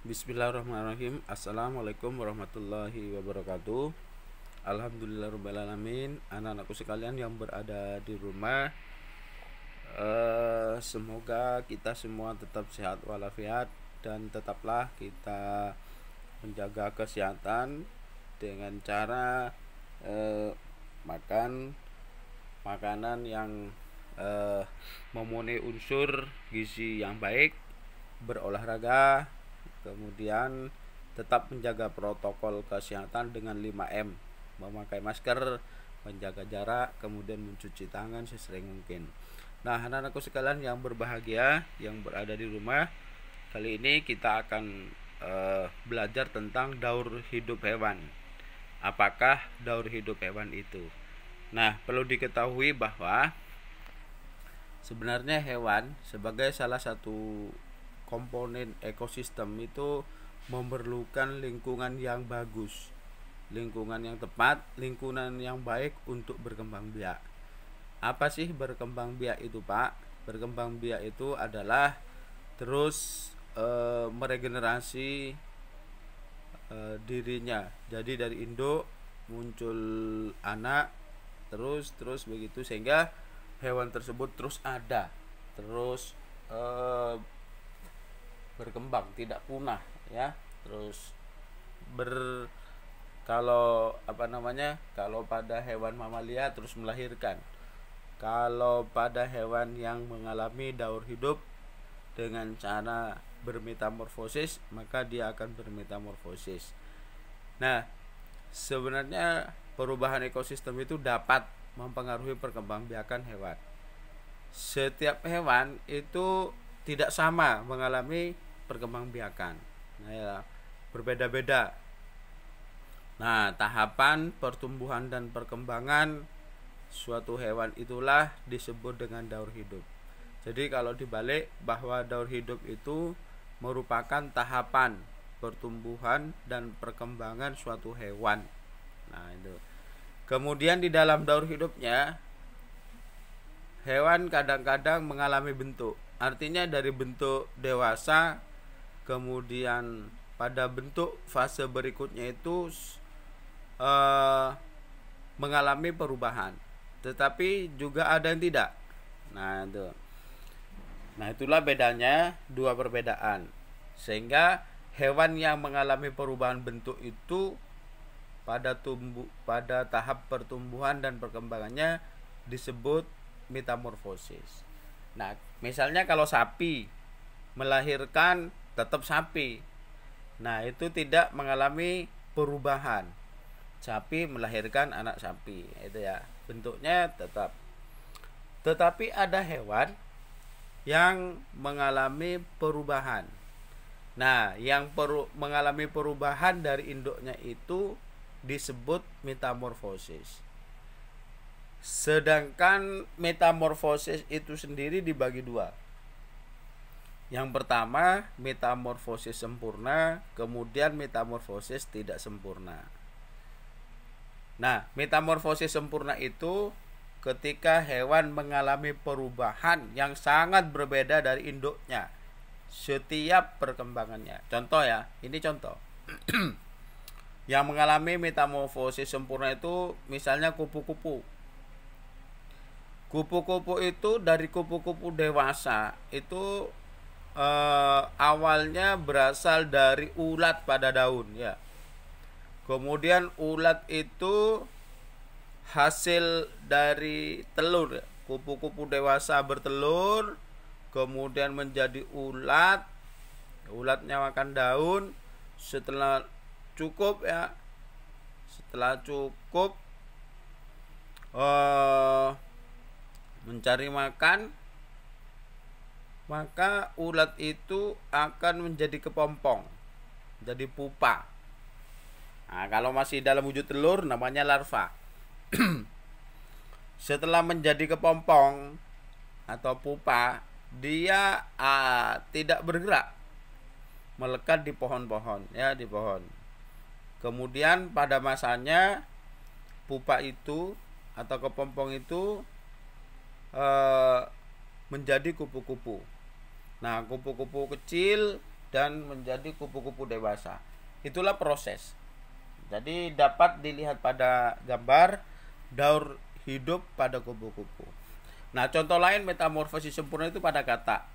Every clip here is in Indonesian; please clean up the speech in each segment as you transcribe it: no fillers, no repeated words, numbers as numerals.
Bismillahirrahmanirrahim. Assalamualaikum warahmatullahi wabarakatuh. Alhamdulillahirrahmanirrahim. Anak-anakku sekalian yang berada di rumah, semoga kita semua tetap sehat walafiat dan tetaplah kita menjaga kesehatan dengan cara makan makanan yang memenuhi unsur gizi yang baik, berolahraga, kemudian tetap menjaga protokol kesehatan dengan 5M, memakai masker, menjaga jarak, kemudian mencuci tangan sesering mungkin. Nah, anak-anakku sekalian yang berbahagia yang berada di rumah, kali ini kita akan belajar tentang daur hidup hewan. Apakah daur hidup hewan itu? Nah, perlu diketahui bahwa sebenarnya hewan sebagai salah satu komponen ekosistem itu memerlukan lingkungan yang bagus, lingkungan yang tepat, lingkungan yang baik untuk berkembang biak. Apa sih berkembang biak itu, Pak? Berkembang biak itu adalah terus meregenerasi dirinya. Jadi dari induk muncul anak, terus begitu sehingga hewan tersebut terus ada, terus berkembang, tidak punah ya. Terus kalau kalau pada hewan mamalia terus melahirkan. Kalau pada hewan yang mengalami daur hidup dengan cara bermetamorfosis, maka dia akan bermetamorfosis. Nah, sebenarnya perubahan ekosistem itu dapat mempengaruhi perkembangbiakan hewan. Setiap hewan itu tidak sama mengalami perkembangbiakan. Nah, ya, berbeda-beda. Nah, tahapan pertumbuhan dan perkembangan suatu hewan itulah disebut dengan daur hidup. Jadi kalau dibalik, bahwa daur hidup itu merupakan tahapan pertumbuhan dan perkembangan suatu hewan. Nah, itu. Kemudian di dalam daur hidupnya, hewan kadang-kadang mengalami bentuk. Artinya dari bentuk dewasa, kemudian pada bentuk fase berikutnya itu mengalami perubahan. Tetapi juga ada yang tidak. Nah, itu. Nah, itulah bedanya, dua perbedaan. Sehingga hewan yang mengalami perubahan bentuk itu pada tahap pertumbuhan dan perkembangannya disebut metamorfosis. Nah, misalnya kalau sapi melahirkan tetap sapi. Nah, itu tidak mengalami perubahan. Sapi melahirkan anak sapi, itu ya. Bentuknya tetap. Tetapi ada hewan yang mengalami perubahan. Nah, yang mengalami perubahan dari induknya itu disebut metamorfosis. Sedangkan metamorfosis itu sendiri dibagi dua. Yang pertama, metamorfosis sempurna, kemudian metamorfosis tidak sempurna. Nah, metamorfosis sempurna itu ketika hewan mengalami perubahan yang sangat berbeda dari induknya setiap perkembangannya. Contoh ya, ini contoh. Yang mengalami metamorfosis sempurna itu misalnya kupu-kupu. Kupu-kupu itu dari kupu-kupu dewasa itu awalnya berasal dari ulat pada daun ya. Kemudian ulat itu hasil dari telur. Kupu-kupu dewasa bertelur, kemudian menjadi ulat. Ulatnya makan daun. Setelah cukup mencari makan, maka ulat itu akan menjadi kepompong, jadi pupa. Nah, kalau masih dalam wujud telur namanya larva. Setelah menjadi kepompong atau pupa, dia tidak bergerak, melekat di pohon-pohon ya, di pohon. Kemudian pada masanya pupa itu atau kepompong itu menjadi kupu-kupu. Nah, kupu-kupu kecil dan menjadi kupu-kupu dewasa. Itulah proses. Jadi dapat dilihat pada gambar daur hidup pada kupu-kupu. Nah, contoh lain metamorfosis sempurna itu pada katak.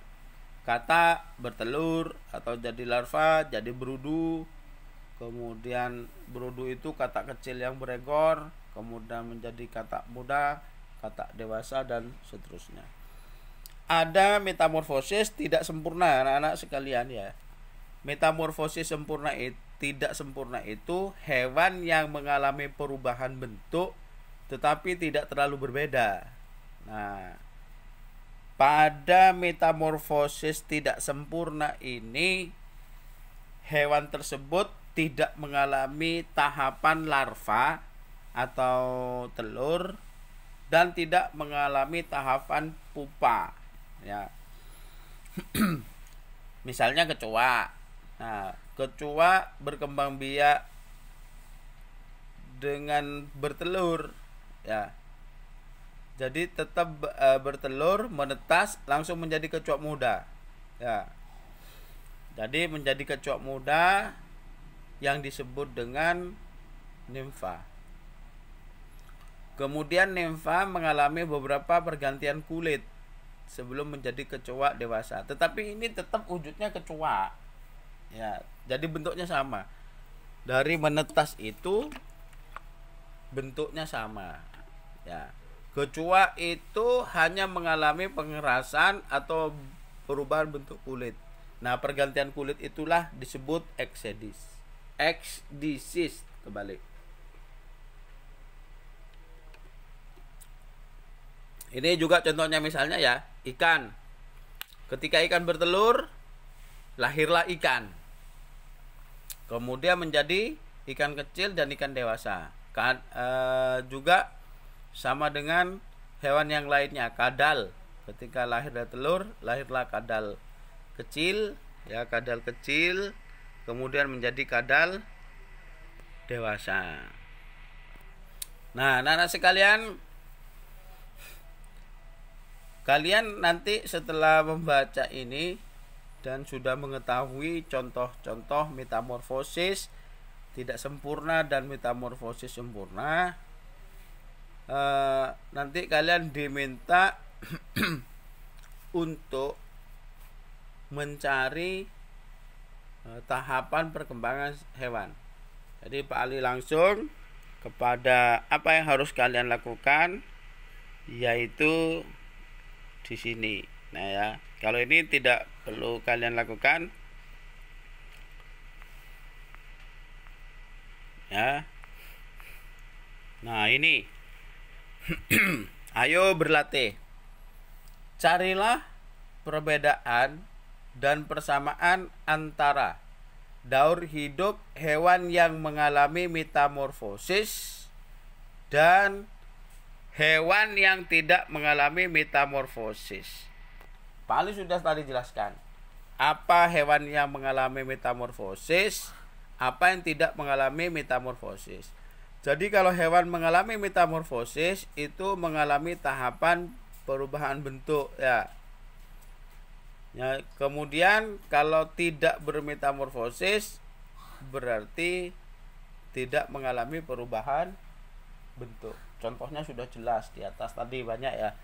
Katak bertelur atau jadi larva, jadi berudu. Kemudian berudu itu katak kecil yang berekor, kemudian menjadi katak muda, katak dewasa, dan seterusnya. Ada metamorfosis tidak sempurna, anak-anak sekalian ya. Metamorfosis sempurna tidak sempurna itu hewan yang mengalami perubahan bentuk tetapi tidak terlalu berbeda. Nah, pada metamorfosis tidak sempurna ini hewan tersebut tidak mengalami tahapan larva atau telur dan tidak mengalami tahapan pupa. Ya. Misalnya kecoa. Nah, kecoa berkembang biak dengan bertelur, ya. Jadi tetap bertelur, menetas, langsung menjadi kecoa muda. Ya. Jadi menjadi kecoa muda yang disebut dengan nimfa. Kemudian nimfa mengalami beberapa pergantian kulit sebelum menjadi kecoa dewasa. Tetapi ini tetap wujudnya kecoa. Ya, jadi bentuknya sama. Dari menetas itu bentuknya sama. Ya. Kecoa itu hanya mengalami pengerasan atau perubahan bentuk kulit. Nah, pergantian kulit itulah disebut ekdisis kebalik. Ini juga contohnya misalnya ya, ikan. Ketika ikan bertelur, lahirlah ikan. Kemudian menjadi ikan kecil dan ikan dewasa. Juga sama dengan hewan yang lainnya, kadal. Ketika lahir dari telur, lahirlah kadal kecil, ya, kadal kecil, kemudian menjadi kadal dewasa. Nah, anak-anak sekalian, kalian nanti setelah membaca ini dan sudah mengetahui contoh-contoh metamorfosis tidak sempurna dan metamorfosis sempurna, nanti kalian diminta untuk mencari tahapan perkembangan hewan. Jadi Pak Ali langsung kepada apa yang harus kalian lakukan, yaitu di sini. Nah ya, kalau ini tidak perlu kalian lakukan. Ya. Nah, ini. Ayo berlatih. Carilah perbedaan dan persamaan antara daur hidup hewan yang mengalami metamorfosis dan hewan yang tidak mengalami metamorfosis. Pak Ali sudah tadi jelaskan apa hewan yang mengalami metamorfosis, apa yang tidak mengalami metamorfosis. Jadi kalau hewan mengalami metamorfosis itu mengalami tahapan perubahan bentuk, ya. Ya, kemudian kalau tidak bermetamorfosis berarti tidak mengalami perubahan bentuk. Contohnya sudah jelas di atas tadi banyak ya.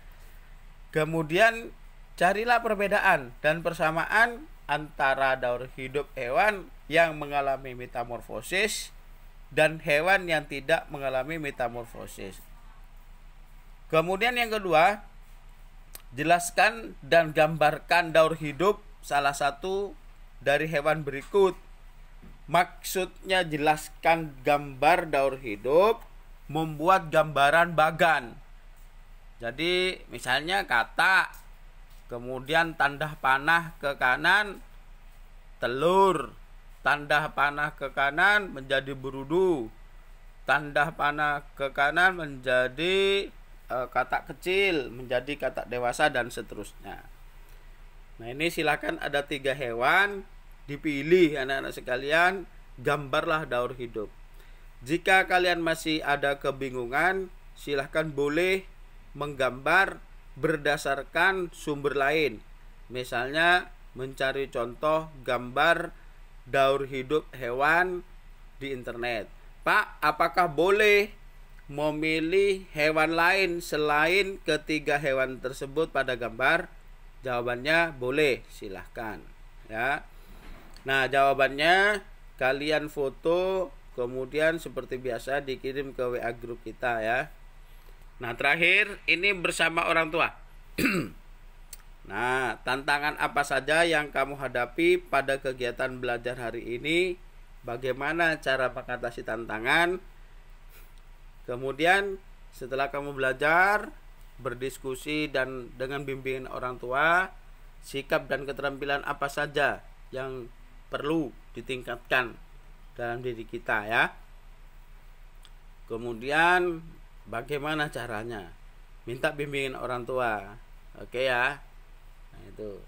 Kemudian carilah perbedaan dan persamaan antara daur hidup hewan yang mengalami metamorfosis dan hewan yang tidak mengalami metamorfosis. Kemudian yang kedua, jelaskan dan gambarkan daur hidup salah satu dari hewan berikut. Maksudnya jelaskan gambar daur hidup, membuat gambaran bagan. Jadi misalnya katak, kemudian tanda panah ke kanan telur, tanda panah ke kanan menjadi berudu, tanda panah ke kanan menjadi katak kecil, menjadi katak dewasa, dan seterusnya. Nah, ini silakan ada 3 hewan, dipilih anak-anak sekalian, gambarlah daur hidup. Jika kalian masih ada kebingungan, silahkan boleh menggambar berdasarkan sumber lain. Misalnya mencari contoh gambar daur hidup hewan di internet. Pak, apakah boleh memilih hewan lain selain ketiga hewan tersebut pada gambar? Jawabannya boleh, silahkan ya. Nah, jawabannya kalian foto, kemudian seperti biasa dikirim ke WA grup kita ya. Nah, terakhir ini bersama orang tua. Nah, tantangan apa saja yang kamu hadapi pada kegiatan belajar hari ini? Bagaimana cara mengatasi tantangan? Kemudian setelah kamu belajar, berdiskusi dan dengan bimbingan orang tua, sikap dan keterampilan apa saja yang perlu ditingkatkan dalam diri kita ya. Kemudian bagaimana caranya? Minta bimbingan orang tua. Oke ya. Nah, itu.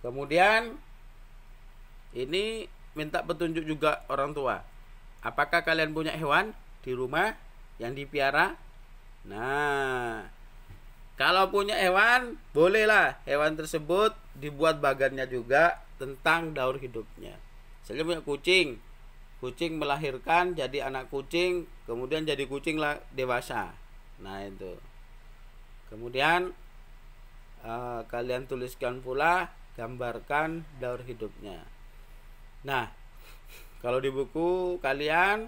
Kemudian ini minta petunjuk juga orang tua. Apakah kalian punya hewan di rumah yang dipiara? Nah, kalau punya hewan, bolehlah hewan tersebut dibuat bagannya juga tentang daur hidupnya. Saya punya kucing. Kucing melahirkan jadi anak kucing, kemudian jadi kucing dewasa. Nah, itu. Kemudian kalian tuliskan pula, gambarkan daur hidupnya. Nah, kalau di buku kalian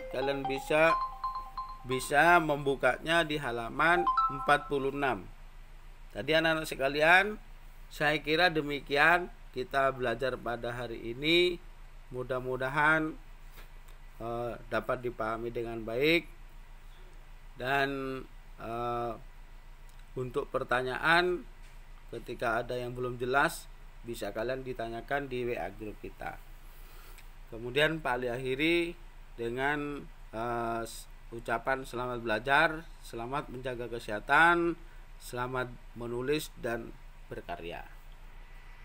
bisa membukanya di halaman 46. Tadi anak-anak sekalian, saya kira demikian kita belajar pada hari ini. Mudah-mudahan dapat dipahami dengan baik. Dan untuk pertanyaan ketika ada yang belum jelas, bisa kalian ditanyakan di WA grup kita. Kemudian Pak Ali akhiri dengan ucapan selamat belajar, selamat menjaga kesehatan, selamat menulis dan berkarya.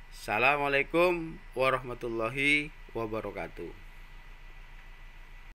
Assalamualaikum warahmatullahi wabarakatuh.